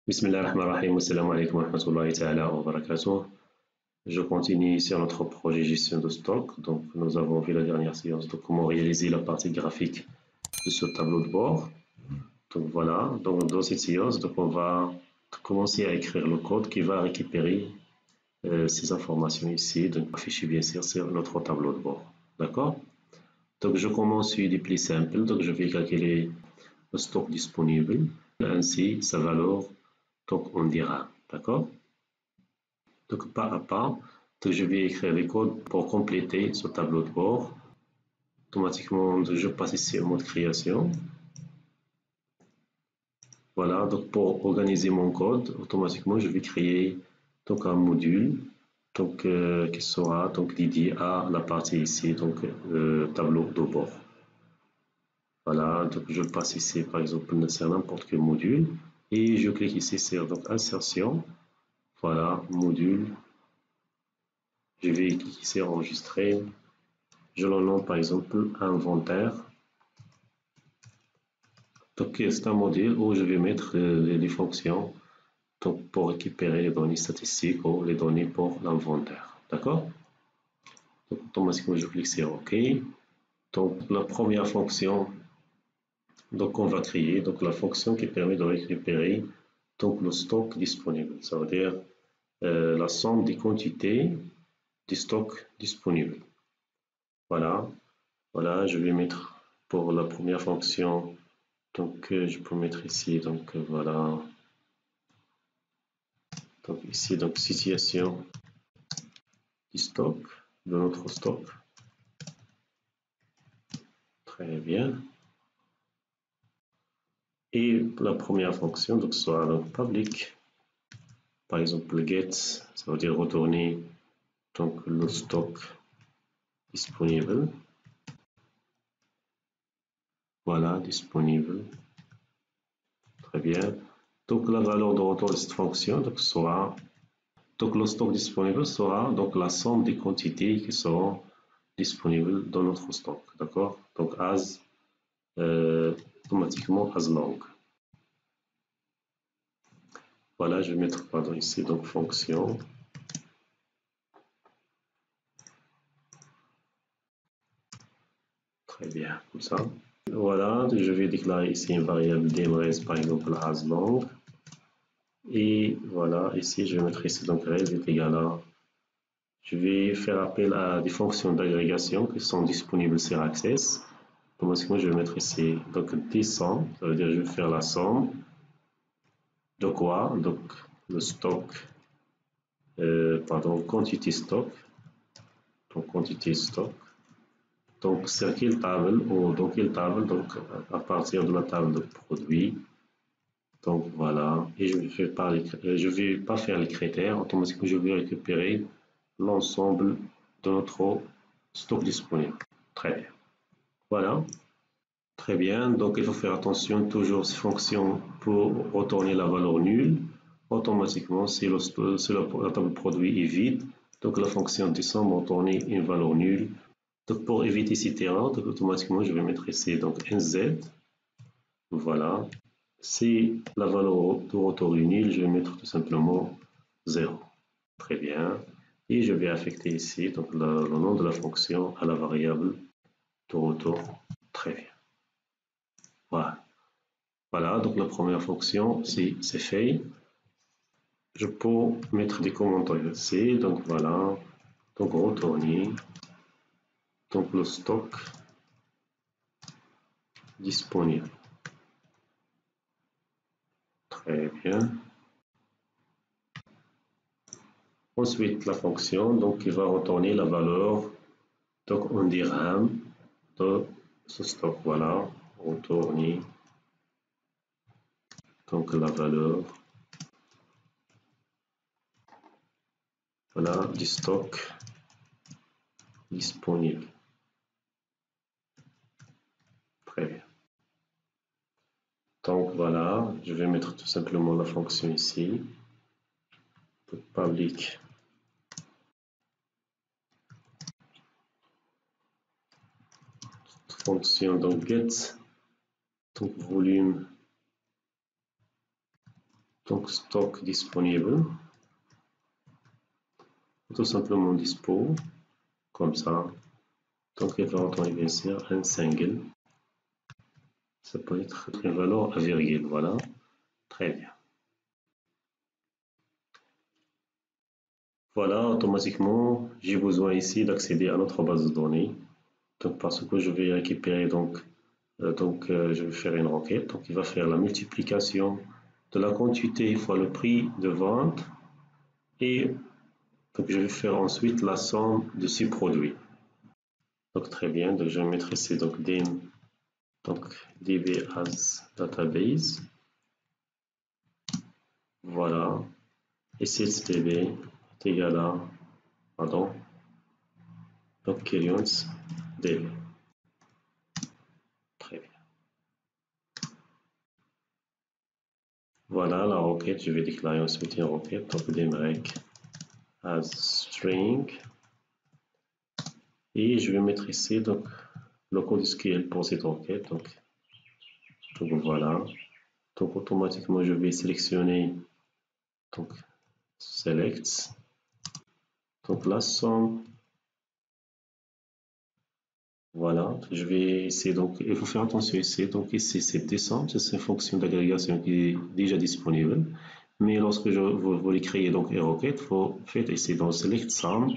Bismillahirrahmanirrahim. Assalamu alaikum wa rahmatullahi ta'ala wa barakatuh. Je continue sur notre projet gestion de stock. Donc, nous avons vu la dernière séance de comment réaliser la partie graphique de ce tableau de bord. Donc, voilà. Donc, dans cette séance, donc, on va commencer à écrire le code qui va récupérer ces informations ici, donc afficher bien sûr sur notre tableau de bord. D'accord? Donc, je commence sur des plus simples. Donc, je vais calculer le stock disponible, ainsi sa valeur. Donc, on dira, d'accord? Donc, pas à pas, donc je vais écrire les codes pour compléter ce tableau de bord. Automatiquement, je passe ici au mode création. Voilà, donc pour organiser mon code, automatiquement, je vais créer donc un module donc, qui sera donc dédié à la partie ici, donc tableau de bord. Voilà, donc je passe ici par exemple sur n'importe quel module et je clique ici sur donc insertion. Voilà, module. Je vais cliquer sur enregistrer. Je le nomme par exemple inventaire. Donc c'est un module où je vais mettre les fonctions donc, pour récupérer les données statistiques ou les données pour l'inventaire. D'accord? Donc automatiquement je clique sur OK. Donc la première fonction donc on va créer donc la fonction qui permet de récupérer donc le stock disponible. Ça veut dire la somme des quantités du stock disponible. Voilà. Voilà, je vais mettre pour la première fonction, donc je peux mettre ici, donc voilà, donc ici, donc situation du stock, de notre stock. Très bien. Et la première fonction, donc sera donc public, par exemple get, ça veut dire retourner donc le stock disponible. Voilà, disponible. Très bien. Donc la valeur de retour de cette fonction donc, sera, donc le stock disponible sera donc la somme des quantités qui seront disponibles dans notre stock. D'accord? Donc as automatiquement as long. Voilà, je vais mettre pardon, ici donc fonction. Très bien, comme ça. Voilà, je vais déclarer ici une variable DMRes par exemple as long. Et voilà, ici je vais mettre ici donc res est égal à. Je vais faire appel à des fonctions d'agrégation qui sont disponibles sur Access. Automatiquement, je vais mettre ici donc descend, ça veut dire je vais faire la somme de quoi? Donc le stock, pardon, quantité stock. Donc quantité stock. Donc sur quelle table ou dans quelle table? Donc à partir de la table de produits. Donc voilà, et je ne vais pas faire les critères, automatiquement je vais récupérer l'ensemble de notre stock disponible. Très bien. Voilà. Très bien. Donc il faut faire attention toujours ces fonctions pour retourner la valeur nulle. Automatiquement, si la table produit est vide, donc la fonction descend va retourner une valeur nulle. Donc pour éviter cette erreur, donc automatiquement je vais mettre ici donc nz. Voilà. Si la valeur de retour est nulle, je vais mettre tout simplement 0. Très bien. Et je vais affecter ici donc le nom de la fonction à la variable de retour. Très bien. Voilà. Voilà, donc la première fonction, c'est fait. Je peux mettre des commentaires ici. Donc voilà. Donc retourner. Donc le stock disponible. Très bien. Ensuite, la fonction, donc, qui va retourner la valeur, donc, en dirham de ce stock. Voilà, retourner, donc, la valeur, voilà, du stock disponible. Très bien. Donc, voilà, je vais mettre tout simplement la fonction ici, public. Fonction donc get, donc volume Donc stock disponible, tout simplement dispo, comme ça. Donc il va retourner bien sûr un single. Ça peut être une valeur à virgule, voilà. Très bien. Voilà, automatiquement, j'ai besoin ici d'accéder à notre base de données. Donc, parce que je vais récupérer, je vais faire une requête. Donc, il va faire la multiplication de la quantité fois le prix de vente. Et donc, je vais faire ensuite la somme de ces produits. Donc, très bien. Donc, je vais mettre ici db as database. Voilà. Et sales.db est égal à, donc clients.db. Très bien. Voilà la requête. Je vais déclarer ensuite une requête. Donc, dmrec as string. Et je vais mettre ici donc le code SQL pour cette requête. Donc voilà. Donc automatiquement je vais sélectionner donc select. Donc la somme. Voilà. Je vais essayer donc il faut faire attention ici. Donc ici c'est descente, c'est une fonction d'agrégation qui est déjà disponible. Mais lorsque vous voulez créer donc une requête, il faut faire ici dans select sum,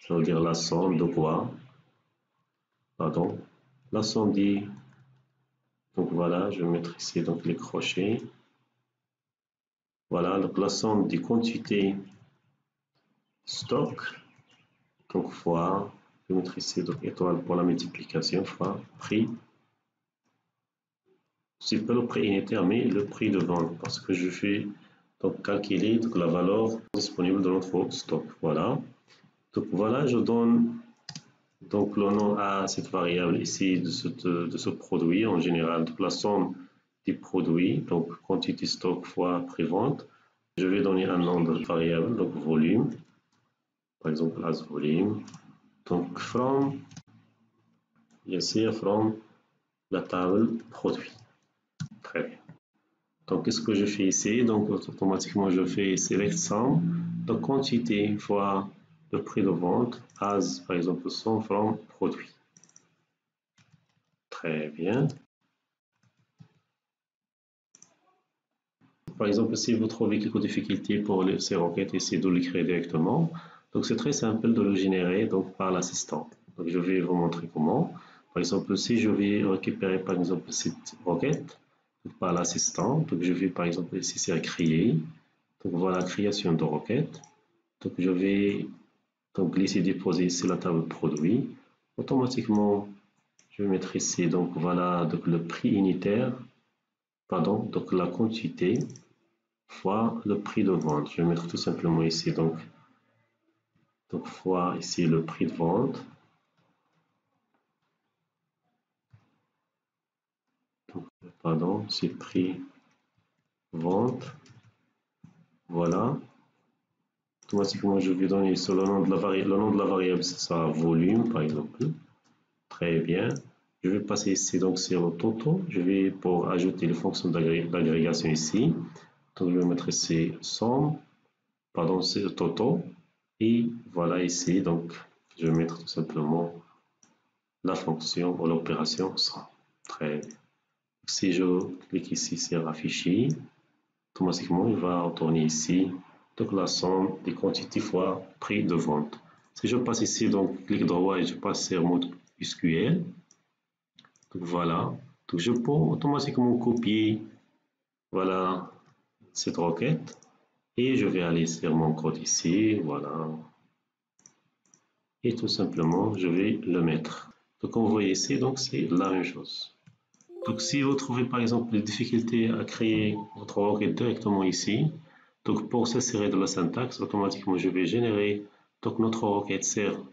ça veut dire la somme de quoi? Pardon. La somme dit. Donc voilà, je vais mettre ici donc les crochets. Voilà, donc la somme des quantités stock, donc fois, je vais mettre ici donc étoile pour la multiplication, fois prix. C'est pas le prix unitaire, mais le prix de vente, parce que je fais donc calculer donc, la valeur disponible de notre stock. Voilà. Donc voilà, je donne donc le nom à cette variable ici de ce produit en général, donc la somme des produits, donc quantité stock fois prix-vente. Je vais donner un nom de variable, donc volume, par exemple as volume, donc from, bien sûr, from la table produit. Très bien. Donc qu'est-ce que je fais ici? Donc automatiquement je fais select sum, donc quantité fois le prix de vente, as par exemple 100 from produit. Très bien. Par exemple, si vous trouvez quelques difficultés pour ces requêtes, essayez de l'écrire directement. Donc, c'est très simple de le générer donc, par l'assistant. Donc, je vais vous montrer comment. Par exemple, si je vais récupérer par exemple cette requête par l'assistant, donc je vais par exemple ici c'est à créer. Donc, voilà, création de requête. Donc, je vais donc glisser déposer ici la table produit. Automatiquement, je vais mettre ici donc voilà donc le prix unitaire, pardon, donc la quantité fois le prix de vente. Je vais mettre tout simplement ici donc fois ici le prix de vente. Donc, pardon, c'est prix vente. Voilà. Automatiquement, je vais donner sur le nom de la variable. Le nom de la variable, ce sera volume, par exemple. Très bien. Je vais passer ici donc sur le total. Je vais pour ajouter les fonctions d'agrégation ici. Donc, je vais mettre ici somme. Pardon, c'est le total. Et voilà ici, donc, je vais mettre tout simplement la fonction ou l'opération somme. Très bien. Si je clique ici sur afficher, automatiquement il va retourner ici donc la somme des quantités fois prix de vente. Si je passe ici, donc clic droit et je passe sur mode SQL, donc voilà, donc je peux automatiquement copier voilà cette requête et je vais aller sur mon code ici, voilà, et tout simplement je vais le mettre. Donc comme vous voyez ici, donc c'est la même chose. Donc si vous trouvez par exemple des difficultés à créer votre requête directement ici, donc pour s'insérer de la syntaxe, automatiquement je vais générer donc notre requête sur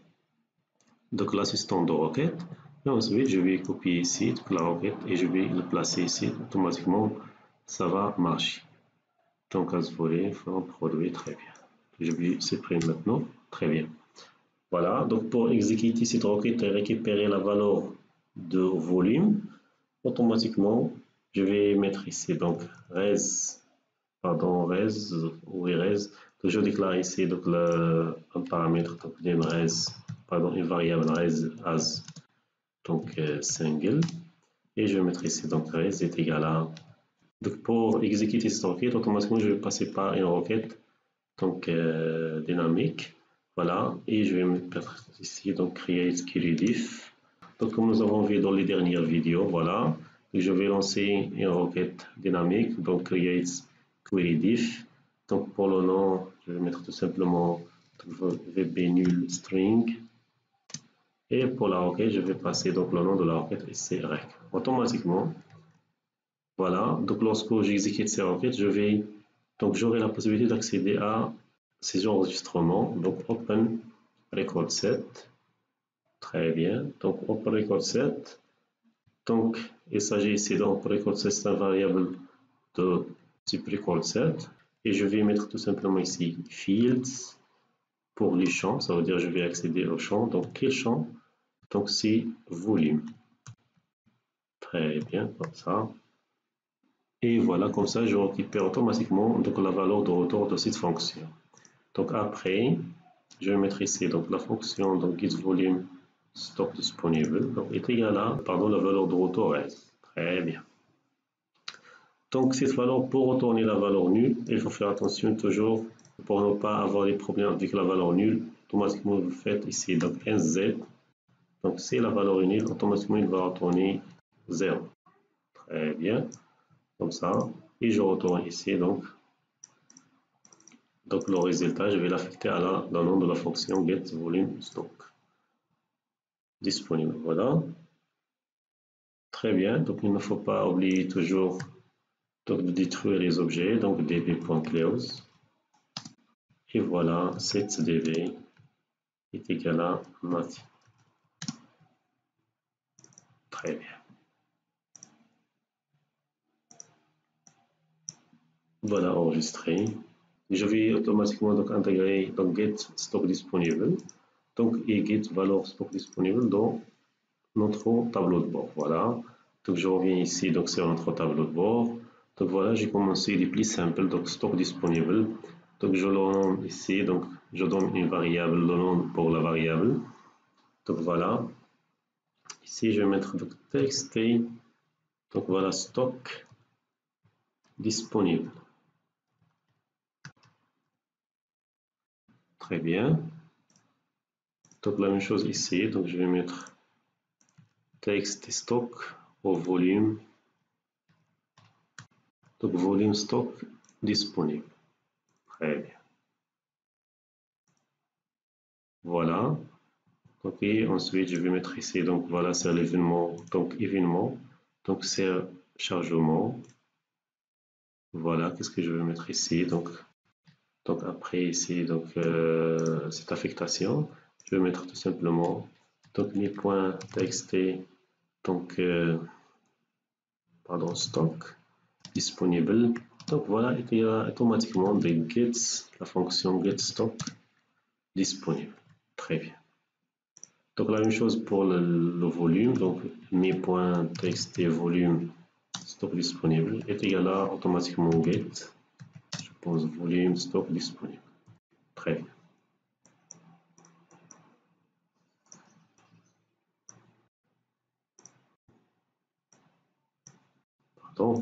donc l'assistant de requête, et ensuite je vais copier ici donc, la requête et je vais le placer ici, automatiquement ça va marcher. Donc as volet, from produit, très bien. Je vais supprimer maintenant, très bien. Voilà, donc pour exécuter cette requête et récupérer la valeur de volume, automatiquement, je vais mettre ici donc res, pardon, res ou res. Donc je déclare ici donc un paramètre donc d'une res, pardon, une variable res as donc single, et je vais mettre ici donc res est égal à. Donc pour exécuter cette requête, automatiquement je vais passer par une requête donc dynamique, voilà, et je vais mettre ici donc create query diff. Donc comme nous avons vu dans les dernières vidéos, voilà, je vais lancer une requête dynamique, donc create query diff. Donc pour le nom, je vais mettre tout simplement vb nul string, et pour la requête, je vais passer donc le nom de la requête screc. Automatiquement, voilà, donc lorsque j'exécute ces requêtes, j'aurai la possibilité d'accéder à ces enregistrements. Donc open record set, très bien. Donc open record set, donc il s'agit ici donc record set, c'est une variable de type record set, et je vais mettre tout simplement ici fields pour les champs, ça veut dire je vais accéder au champ. Donc quel champ? Donc c'est volume, très bien, comme ça. Et voilà, comme ça, je récupère automatiquement donc, la valeur de retour de cette fonction. Donc après, je vais mettre ici donc, la fonction donc, getVolume stock disponible donc, est égale à la valeur de retour res. Très bien. Donc cette valeur, pour retourner la valeur nulle, il faut faire attention toujours pour ne pas avoir des problèmes avec la valeur nulle. Automatiquement, vous faites ici donc nz. Donc si la valeur est nulle, automatiquement il va retourner 0. Très bien. Comme ça, et je retourne ici donc le résultat, je vais l'affecter à le nom de la fonction getVolumeStock disponible. Voilà, très bien. Donc il ne faut pas oublier toujours donc de détruire les objets, donc db.close, et voilà, setDB est égal à nothing. Très bien. Voilà, enregistré. Je vais automatiquement donc intégrer donc getStock disponible, donc et getValeur stock disponible dans notre tableau de bord. Voilà, donc je reviens ici donc sur notre tableau de bord. Donc voilà, j'ai commencé les plus simples, donc stock disponible. Donc je le nomme ici, donc je donne une variable, le nom pour la variable. Donc voilà, ici je vais mettre donc txt, donc voilà stock disponible. Très bien. Donc la même chose ici, donc je vais mettre txt stock au volume, donc volume stock disponible. Très bien. Voilà. Ok, ensuite je vais mettre ici, donc voilà, c'est l'événement, donc événement, donc c'est chargement. Voilà, qu'est-ce que je vais mettre ici, donc après ici, donc cette affectation, je vais mettre tout simplement, donc mes points txt, donc pardon, stock disponible. Donc voilà, il y a automatiquement des gets, la fonction getStock disponible. Très bien. Donc la même chose pour le volume, donc mes.txt volume stock disponible est égal à automatiquement get, je pose volume stock disponible. Très bien. Pardon.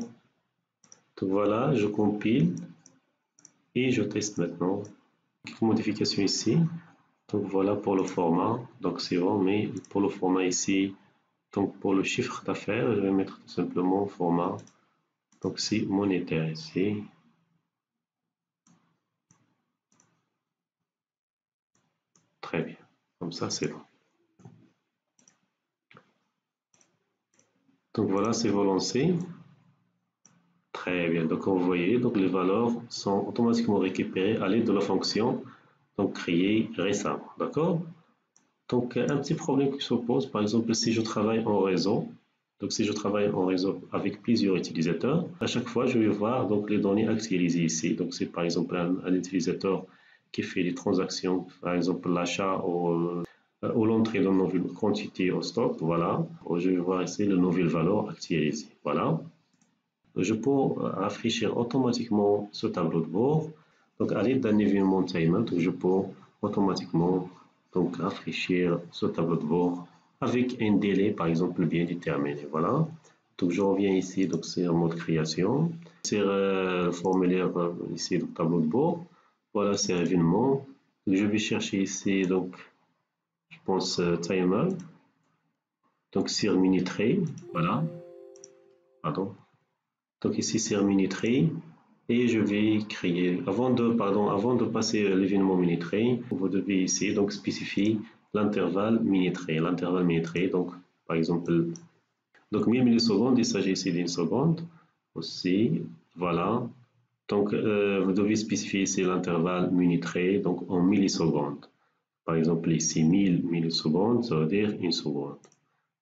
Donc voilà, je compile et je teste maintenant. Quelques modifications ici. Donc voilà pour le format, donc c'est bon, mais pour le format ici, donc pour le chiffre d'affaires, je vais mettre tout simplement format, donc c'est monétaire ici. Très bien, comme ça c'est bon. Donc voilà, c'est relancé. Très bien, donc vous voyez, donc les valeurs sont automatiquement récupérées à l'aide de la fonction donc créée récemment, d'accord? Donc un petit problème qui se pose, par exemple, si je travaille en réseau, donc si je travaille en réseau avec plusieurs utilisateurs, à chaque fois je vais voir donc les données actualisées ici. Donc c'est par exemple un utilisateur qui fait des transactions, par exemple l'achat ou l'entrée d'une nouvelle quantité au stock, voilà. Je vais voir ici les nouvelles valeurs actualisées, voilà. je peux rafraîchir automatiquement ce tableau de bord. Donc, à l'aide d'un événement timer, je peux automatiquement donc, rafraîchir ce tableau de bord avec un délai, par exemple, bien déterminé. Voilà. Donc, je reviens ici donc, sur mode création, sur le formulaire ici, le tableau de bord. Voilà, c'est événement. Donc, je vais chercher ici, donc, je pense, timer. Donc, sur Minitree, voilà. Pardon. Donc, ici, sur Minitree. Et je vais créer, avant de passer l'événement Minitree, vous devez ici donc spécifier l'intervalle Minitree. L'intervalle Minitree, donc, par exemple, donc 1000 millisecondes, il s'agit ici d'une seconde. Aussi, voilà. Donc, vous devez spécifier ici l'intervalle Minitree, donc en millisecondes. Par exemple, ici, 1000 millisecondes, ça veut dire une seconde.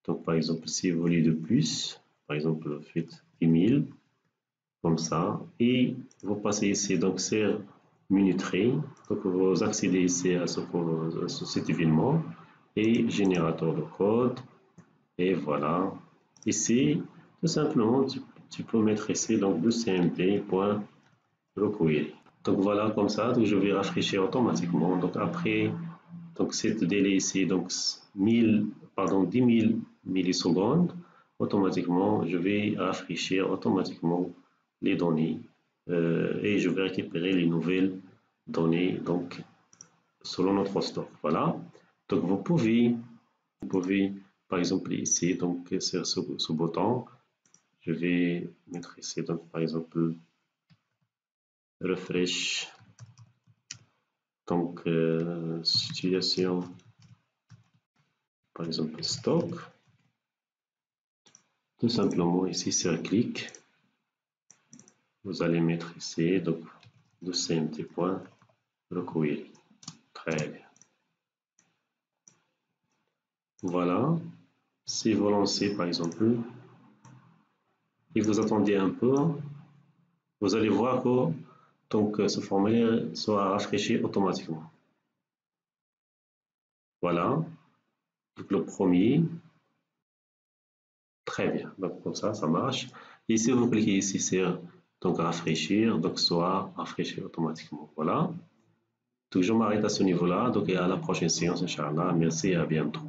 Donc, par exemple, si vous voulez de plus, par exemple, faites 10 000, comme ça, et vous passez ici, donc, sur Minitree. Donc, vous accédez ici à cet événement, et générateur de code, et voilà. Ici, tout simplement, tu peux mettre ici, donc, le cmd.requery. Donc, voilà, comme ça, donc, je vais rafraîchir automatiquement. Donc, après, donc, cette délai ici, donc 10 000 millisecondes, automatiquement, je vais rafraîchir automatiquement les données et je vais récupérer les nouvelles données donc selon notre stock. Voilà. Donc, vous pouvez par exemple ici, donc sur ce bouton, je vais mettre ici, donc par exemple, refresh, donc situation, par exemple, stock. Tout simplement ici sur clic, vous allez mettre ici donc le cmd.requery. Très bien. Voilà. Si vous lancez par exemple et vous attendez un peu, vous allez voir que donc ce formulaire sera rafraîchi automatiquement. Voilà. Donc le premier. Très bien. Donc comme ça marche. Et si vous cliquez ici sur donc rafraîchir, donc soit rafraîchi automatiquement. Voilà. Donc je m'arrête à ce niveau-là. Donc et à la prochaine séance, Inch'Allah. Merci et à bientôt.